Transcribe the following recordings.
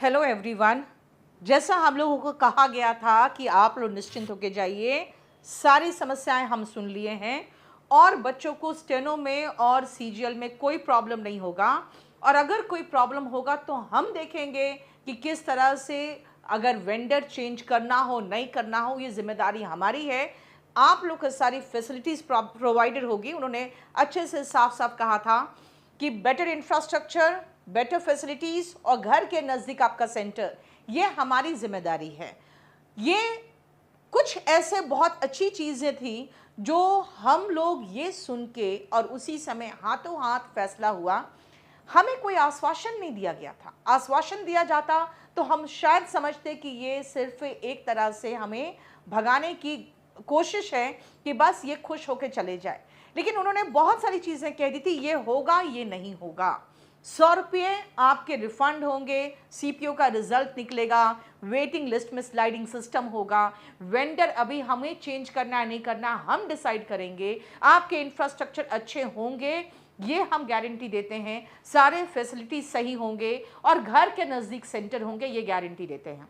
Hello everyone. जैसा हम लोगों को कहा गया था कि आप लोग निश्चिंत होकर जाइए, सारी समस्याएं हम सुन लिए हैं और बच्चों को स्टेनो में और सीजीएल में कोई प्रॉब्लम नहीं होगा। और अगर कोई प्रॉब्लम होगा तो हम देखेंगे कि किस तरह से, अगर वेंडर चेंज करना हो नहीं करना हो, ये जिम्मेदारी हमारी है। आप लोग को सारी फैसिलिटीज़ प्रोवाइडेड होगी। उन्होंने अच्छे से साफ साफ कहा था कि बेटर इंफ्रास्ट्रक्चर, बेटर फैसिलिटीज़ और घर के नज़दीक आपका सेंटर, ये हमारी जिम्मेदारी है। ये कुछ ऐसे बहुत अच्छी चीज़ें थी जो हम लोग ये सुन के और उसी समय हाथों हाथ फैसला हुआ। हमें कोई आश्वासन नहीं दिया गया था। आश्वासन दिया जाता तो हम शायद समझते कि ये सिर्फ एक तरह से हमें भगाने की कोशिश है कि बस ये खुश होकर चले जाए। लेकिन उन्होंने बहुत सारी चीज़ें कह दी थी, ये होगा, ये नहीं होगा। 100 रुपये आपके रिफंड होंगे, सीपीओ का रिजल्ट निकलेगा, वेटिंग लिस्ट में स्लाइडिंग सिस्टम होगा, वेंडर अभी हमें चेंज करना है नहीं करना हम डिसाइड करेंगे, आपके इंफ्रास्ट्रक्चर अच्छे होंगे, ये हम गारंटी देते हैं, सारे फैसिलिटी सही होंगे और घर के नज़दीक सेंटर होंगे, ये गारंटी देते हैं।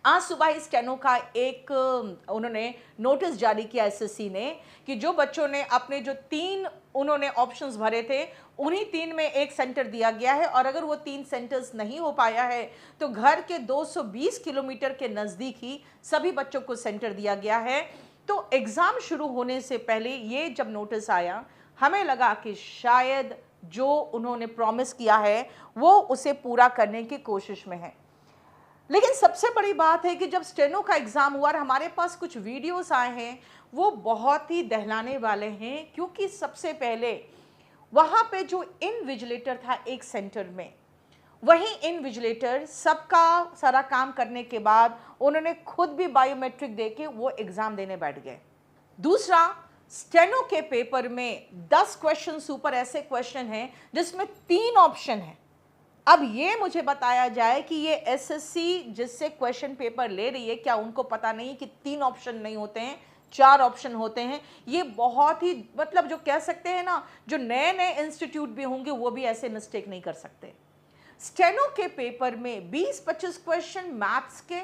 आज सुबह इस स्टेनो का एक उन्होंने नोटिस जारी किया एसएससी ने कि जो बच्चों ने अपने जो 3 उन्होंने ऑप्शंस भरे थे, उन्हीं 3 में एक सेंटर दिया गया है और अगर वो 3 सेंटर्स नहीं हो पाया है तो घर के 220 किलोमीटर के नज़दीक ही सभी बच्चों को सेंटर दिया गया है। तो एग्ज़ाम शुरू होने से पहले ये जब नोटिस आया, हमें लगा कि शायद जो उन्होंने प्रॉमिस किया है वो उसे पूरा करने की कोशिश में है। लेकिन सबसे बड़ी बात है कि जब स्टेनो का एग्ज़ाम हुआ और हमारे पास कुछ वीडियोस आए हैं, वो बहुत ही दहलाने वाले हैं। क्योंकि सबसे पहले वहाँ पे जो इनविजिलेटर था एक सेंटर में, वही इनविजिलेटर सबका सारा काम करने के बाद उन्होंने खुद भी बायोमेट्रिक दे के वो एग्ज़ाम देने बैठ गए। दूसरा, स्टेनो के पेपर में 10 क्वेश्चन ऊपर ऐसे क्वेश्चन हैं जिसमें 3 ऑप्शन हैं। अब ये मुझे बताया जाए कि ये एसएससी जिससे क्वेश्चन पेपर ले रही है, क्या उनको पता नहीं कि 3 ऑप्शन नहीं होते हैं, 4 ऑप्शन होते हैं? ये बहुत ही, मतलब जो कह सकते हैं ना, जो नए नए इंस्टीट्यूट भी होंगे वो भी ऐसे मिस्टेक नहीं कर सकते। स्टेनो के पेपर में 20-25 क्वेश्चन मैथ्स के।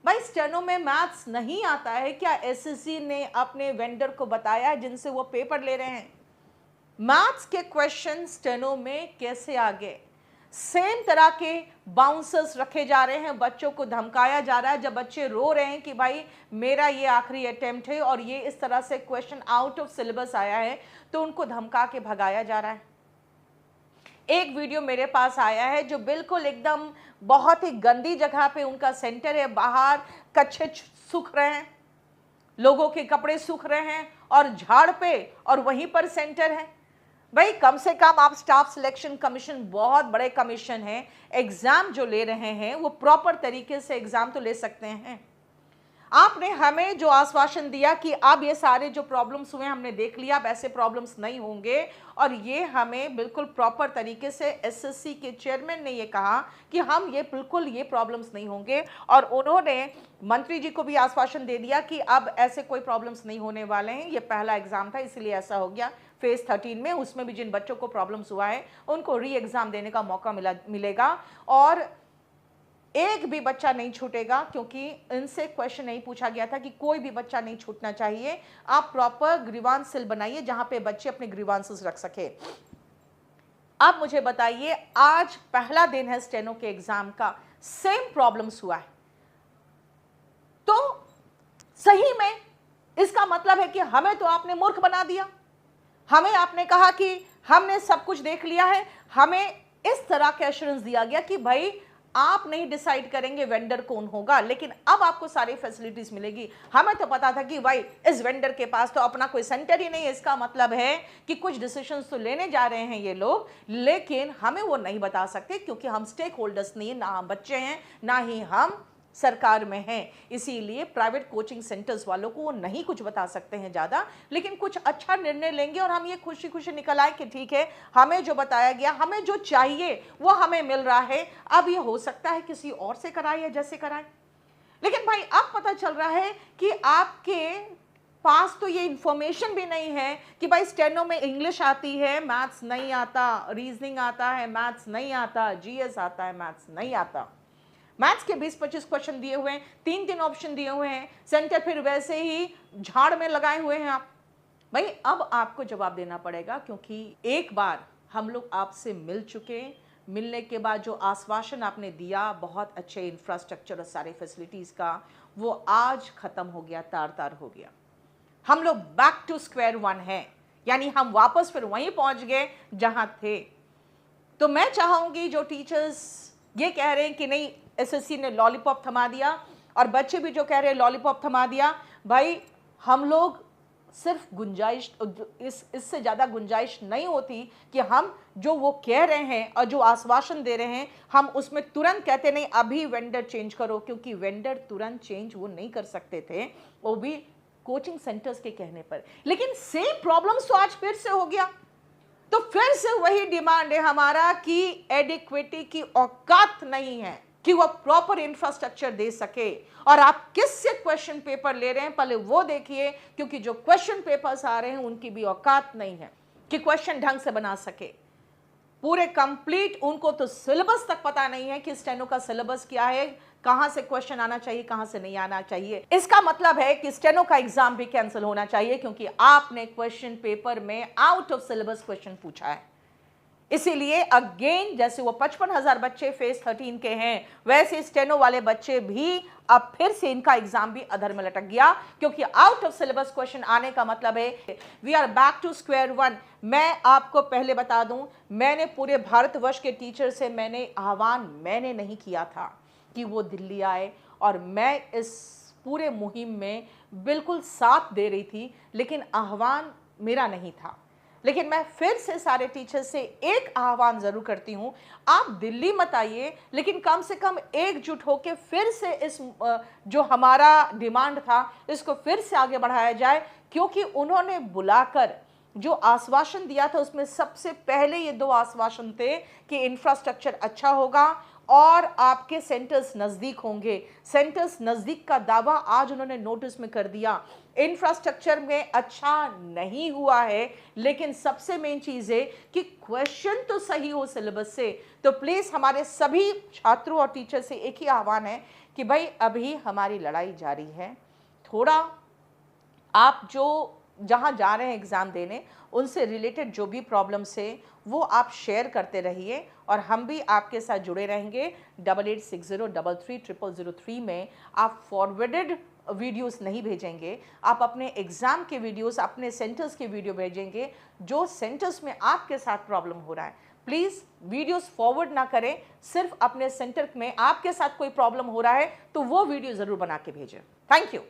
भाई, स्टेनो में मैथ्स नहीं आता है क्या एसएससी ने अपने वेंडर को बताया है जिनसे वो पेपर ले रहे हैं? मैथ्स के क्वेश्चन स्टेनो में कैसे आ गए? सेम तरह के बाउंसर्स रखे जा रहे हैं, बच्चों को धमकाया जा रहा है। जब बच्चे रो रहे हैं कि भाई मेरा ये आखिरी अटेम्प्ट है और ये इस तरह से क्वेश्चन आउट ऑफ सिलेबस आया है, तो उनको धमका के भगाया जा रहा है। एक वीडियो मेरे पास आया है जो बिल्कुल एकदम बहुत ही गंदी जगह पे उनका सेंटर है, बाहर कच्चे सूख रहे हैं, लोगों के कपड़े सूख रहे हैं और झाड़ पे, और वहीं पर सेंटर है। भाई, कम से कम आप स्टाफ सिलेक्शन कमीशन, बहुत बड़े कमीशन है, एग्जाम जो ले रहे हैं वो प्रॉपर तरीके से एग्जाम तो ले सकते हैं। आपने हमें जो आश्वासन दिया कि अब ये सारे जो प्रॉब्लम्स हुए हमने देख लिया, अब ऐसे प्रॉब्लम्स नहीं होंगे, और ये हमें बिल्कुल प्रॉपर तरीके से एसएससी के चेयरमैन ने ये कहा कि हम ये बिल्कुल ये प्रॉब्लम्स नहीं होंगे। और उन्होंने मंत्री जी को भी आश्वासन दे दिया कि अब ऐसे कोई प्रॉब्लम्स नहीं होने वाले हैं। ये पहला एग्जाम था इसलिए ऐसा हो गया। फेज 13 में, उसमें भी जिन बच्चों को प्रॉब्लम्स हुआ है उनको री एग्जाम देने का मौका मिलेगा और एक भी बच्चा नहीं छूटेगा, क्योंकि इनसे क्वेश्चन नहीं पूछा गया था कि कोई भी बच्चा नहीं छूटना चाहिए। आप प्रॉपर ग्रीवांस सेल बनाइए जहां पे बच्चे अपने ग्रीवांसेस रख सके। अब मुझे बताइए, आज पहला दिन है स्टेनो के एग्जाम का, सेम प्रॉब्लम्स हुआ है, तो सही में इसका मतलब है कि हमें तो आपने मूर्ख बना दिया। हमें आपने कहा कि हमने सब कुछ देख लिया है, हमें इस तरह का एश्योरेंस दिया गया कि भाई आप नहीं डिसाइड करेंगे वेंडर कौन होगा, लेकिन अब आपको सारी फैसिलिटीज मिलेगी। हमें तो पता था कि भाई इस वेंडर के पास तो अपना कोई सेंटर ही नहीं है, इसका मतलब है कि कुछ डिसीजंस तो लेने जा रहे हैं ये लोग, लेकिन हमें वो नहीं बता सकते क्योंकि हम स्टेक होल्डर्स नहीं, ना हम बच्चे हैं ना ही हम सरकार में हैं। इसीलिए प्राइवेट कोचिंग सेंटर्स वालों को वो नहीं कुछ बता सकते हैं ज़्यादा, लेकिन कुछ अच्छा निर्णय लेंगे और हम ये खुशी खुशी निकल आए कि ठीक है, हमें जो बताया गया, हमें जो चाहिए वो हमें मिल रहा है। अब ये हो सकता है किसी और से कराए या जैसे कराए, लेकिन भाई अब पता चल रहा है कि आपके पास तो ये इंफॉर्मेशन भी नहीं है कि भाई स्टेनो में इंग्लिश आती है, मैथ्स नहीं आता, रीजनिंग आता है, मैथ्स नहीं आता, जीएस आता है, मैथ्स नहीं आता। मैथ्स के 20-25 क्वेश्चन दिए हुए हैं, 3-3 ऑप्शन दिए हुए हैं, सेंटर फिर वैसे ही झाड़ में लगाए हुए हैं आप। भाई अब आपको जवाब देना पड़ेगा, क्योंकि एक बार हम लोग आपसे मिल चुके। मिलने के बाद जो आश्वासन आपने दिया बहुत अच्छे इंफ्रास्ट्रक्चर और सारे फैसिलिटीज़ का, वो आज ख़त्म हो गया, तार तार हो गया। हम लोग बैक टू स्क्वायर वन हैं, यानी हम वापस फिर वहीं पहुंच गए जहां थे। तो मैं चाहूँगी जो टीचर्स ये कह रहे हैं कि नहीं एसएससी ने लॉलीपॉप थमा दिया, और बच्चे भी जो कह रहे हैं लॉलीपॉप थमा दिया, भाई हम लोग सिर्फ गुंजाइश, इससे ज़्यादा गुंजाइश नहीं होती कि हम जो वो कह रहे हैं और जो आश्वासन दे रहे हैं हम उसमें तुरंत कहते नहीं अभी वेंडर चेंज करो, क्योंकि वेंडर तुरंत चेंज वो नहीं कर सकते थे, वो भी कोचिंग सेंटर्स के कहने पर। लेकिन सेम प्रॉब्लम्स तो आज फिर से हो गया। तो फिर से वही डिमांड है हमारा कि एडिक्विटी की औकात नहीं है कि वो प्रॉपर इंफ्रास्ट्रक्चर दे सके। और आप किससे क्वेश्चन पेपर ले रहे हैं पहले वो देखिए, क्योंकि जो क्वेश्चन पेपर्स आ रहे हैं उनकी भी औकात नहीं है कि क्वेश्चन ढंग से बना सके पूरे कंप्लीट। उनको तो सिलेबस तक पता नहीं है कि स्टेनो का सिलेबस क्या है, कहां से क्वेश्चन आना चाहिए, कहां से नहीं आना चाहिए। इसका मतलब है कि स्टेनो का एग्जाम भी कैंसिल होना चाहिए, क्योंकि आपने क्वेश्चन पेपर में आउट ऑफ सिलेबस क्वेश्चन पूछा है। इसीलिए अगेन जैसे वो 55,000 बच्चे फेज 13 के हैं, वैसे स्टेनो वाले बच्चे भी अब फिर से इनका एग्जाम भी अधर में लटक गया, क्योंकि आउट ऑफ सिलेबस क्वेश्चन आने का मतलब है we are back to square one. मैं आपको पहले बता दूं, मैंने पूरे भारतवर्ष के टीचर से आह्वान मैंने नहीं किया था कि वो दिल्ली आए, और मैं इस पूरे मुहिम में बिल्कुल साथ दे रही थी, लेकिन आह्वान मेरा नहीं था। लेकिन मैं फिर से सारे टीचर्स से एक आह्वान जरूर करती हूं, आप दिल्ली मत आइए, लेकिन कम से कम एकजुट होकर फिर से इस जो हमारा डिमांड था इसको फिर से आगे बढ़ाया जाए, क्योंकि उन्होंने बुलाकर जो आश्वासन दिया था उसमें सबसे पहले ये 2 आश्वासन थे कि इंफ्रास्ट्रक्चर अच्छा होगा और आपके सेंटर्स नज़दीक होंगे। सेंटर्स नज़दीक का दावा आज उन्होंने नोटिस में कर दिया। इंफ्रास्ट्रक्चर में अच्छा नहीं हुआ है, लेकिन सबसे मेन चीज़ है कि क्वेश्चन तो सही हो सिलेबस से। तो प्लीज़ हमारे सभी छात्रों और टीचर से एक ही आह्वान है कि भाई अभी हमारी लड़ाई जारी है, थोड़ा आप जो जहाँ जा रहे हैं एग्ज़ाम देने उनसे रिलेटेड जो भी प्रॉब्लम्स है वो आप शेयर करते रहिए, और हम भी आपके साथ जुड़े रहेंगे। 8860333003 में आप फॉरवर्डेड वीडियोस नहीं भेजेंगे, आप अपने एग्ज़ाम के वीडियोस, अपने सेंटर्स के वीडियो भेजेंगे जो सेंटर्स में आपके साथ प्रॉब्लम हो रहा है। प्लीज़ वीडियोस फॉरवर्ड ना करें, सिर्फ अपने सेंटर में आपके साथ कोई प्रॉब्लम हो रहा है तो वो वीडियो ज़रूर बना के भेजें। Thank you.